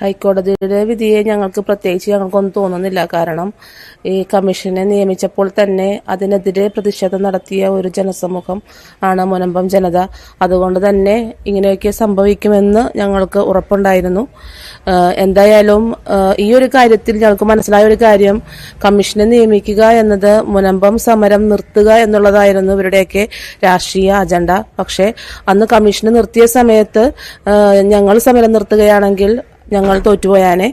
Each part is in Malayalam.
ഹൈക്കോടതിയുടെ വിധിയെ ഞങ്ങൾക്കൊന്നും തോന്നുന്നില്ല. കാരണം ഈ കമ്മീഷനെ നിയമിച്ചപ്പോൾ തന്നെ അതിനെതിരെ പ്രതിഷേധം നടത്തിയ ഒരു ജനസമൂഹം ആണ് മുനമ്പം ജനത. അതുകൊണ്ട് തന്നെ ഇങ്ങനെയൊക്കെ സംഭവിക്കുമെന്ന് ഞങ്ങൾക്ക് ഉറപ്പുണ്ടായിരുന്നു. എന്തായാലും ഈ ഒരു കാര്യത്തിൽ ഞങ്ങൾക്ക് മനസ്സിലായ ഒരു കാര്യം, കമ്മീഷനെ നിയമിക്കുക എന്നത് മുനമ്പം സമരം നിർത്തുക എന്നുള്ളതായിരുന്നു ഇവരുടെയൊക്കെ രാഷ്ട്രീയ അജണ്ട. പക്ഷേ അന്ന് കമ്മീഷനെ നിർത്തിയ സമയത്ത് ഞങ്ങൾ സമരം നിർത്തുകയാണെങ്കിൽ ഞങ്ങൾ തോറ്റുപോയാനെ.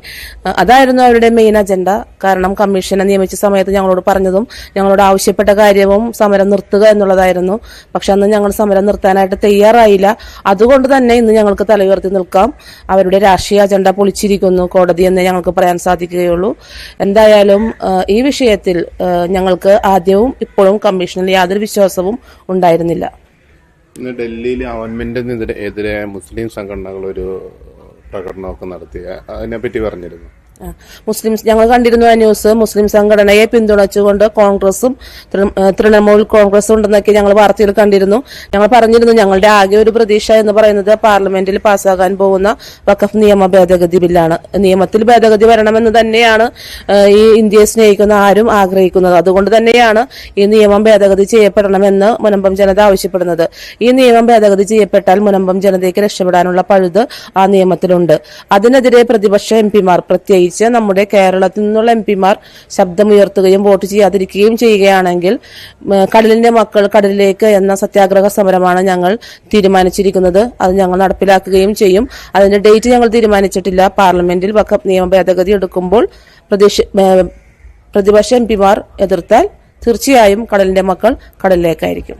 അതായിരുന്നു അവരുടെ മെയിൻ അജണ്ട. കാരണം കമ്മീഷനെ നിയമിച്ച സമയത്ത് ഞങ്ങളോട് പറഞ്ഞതും ഞങ്ങളോട് ആവശ്യപ്പെട്ട കാര്യവും സമരം നിർത്തുക എന്നുള്ളതായിരുന്നു. പക്ഷെ അന്ന് ഞങ്ങൾ സമരം നിർത്താനായിട്ട് തയ്യാറായില്ല. അതുകൊണ്ട് തന്നെ ഇന്ന് ഞങ്ങൾക്ക് തലയുയർത്തി നിൽക്കാം. അവരുടെ രാഷ്ട്രീയ അജണ്ട പൊളിച്ചിരിക്കുന്നു കോടതി എന്ന് ഞങ്ങൾക്ക് പറയാൻ സാധിക്കുകയുള്ളൂ. എന്തായാലും ഈ വിഷയത്തിൽ ഞങ്ങൾക്ക് ആദ്യവും ഇപ്പോഴും കമ്മീഷനിൽ യാതൊരു വിശ്വാസവും ഉണ്ടായിരുന്നില്ല. ഇന്ന് ഡൽഹിയിൽ ഗവൺമെന്റിനെതിരെ മുസ്ലിം സംഘടനകൾ ഒരു പ്രകടനമൊക്കെ നടത്തി, അതിനെപ്പറ്റി പറഞ്ഞിരുന്നു. ഞങ്ങൾ കണ്ടിരുന്നു ആ ന്യൂസ്. മുസ്ലിം സംഘടനയെ പിന്തുണച്ചുകൊണ്ട് കോൺഗ്രസും തൃണമൂൽ കോൺഗ്രസും ഉണ്ടെന്നൊക്കെ ഞങ്ങൾ വാർത്തയിൽ കണ്ടിരുന്നു. ഞങ്ങൾ പറഞ്ഞിരുന്നു ഞങ്ങളുടെ ആകെ ഒരു പ്രതീക്ഷ എന്ന് പറയുന്നത് പാർലമെന്റിൽ പാസ്സാകാൻ പോകുന്ന വഖഫ് നിയമ ഭേദഗതി ബില്ലാണ്. നിയമത്തിൽ ഭേദഗതി വരണമെന്ന് തന്നെയാണ് ഈ ഇന്ത്യയെ സ്നേഹിക്കുന്ന ആരും ആഗ്രഹിക്കുന്നത്. അതുകൊണ്ട് തന്നെയാണ് ഈ നിയമം ഭേദഗതി ചെയ്യപ്പെടണമെന്ന് മുനമ്പം ജനത ആവശ്യപ്പെടുന്നത്. ഈ നിയമം ഭേദഗതി ചെയ്യപ്പെട്ടാൽ മുനമ്പം ജനതയ്ക്ക് രക്ഷപ്പെടാനുള്ള പഴുത് ആ നിയമത്തിലുണ്ട്. അതിനെതിരെ പ്രതിപക്ഷ എംപിമാർ, പ്രത്യേകിച്ച് നമ്മുടെ കേരളത്തിൽ നിന്നുള്ള എംപിമാർ ശബ്ദമുയർത്തുകയും വോട്ട് ചെയ്യാതിരിക്കുകയും ചെയ്യുകയാണെങ്കിൽ കടലിന്റെ മക്കൾ കടലിലേക്ക് എന്ന സത്യാഗ്രഹ സമരമാണ് ഞങ്ങൾ തീരുമാനിച്ചിരിക്കുന്നത്. അത് ഞങ്ങൾ നടപ്പിലാക്കുകയും ചെയ്യും. അതിന്റെ ഡേറ്റ് ഞങ്ങൾ തീരുമാനിച്ചിട്ടില്ല. പാർലമെന്റിൽ വഖഫ് നിയമ ഭേദഗതി എടുക്കുമ്പോൾ പ്രതിപക്ഷ എംപിമാർ എതിർത്താൽ തീർച്ചയായും കടലിന്റെ മക്കൾ കടലിലേക്കായിരിക്കും.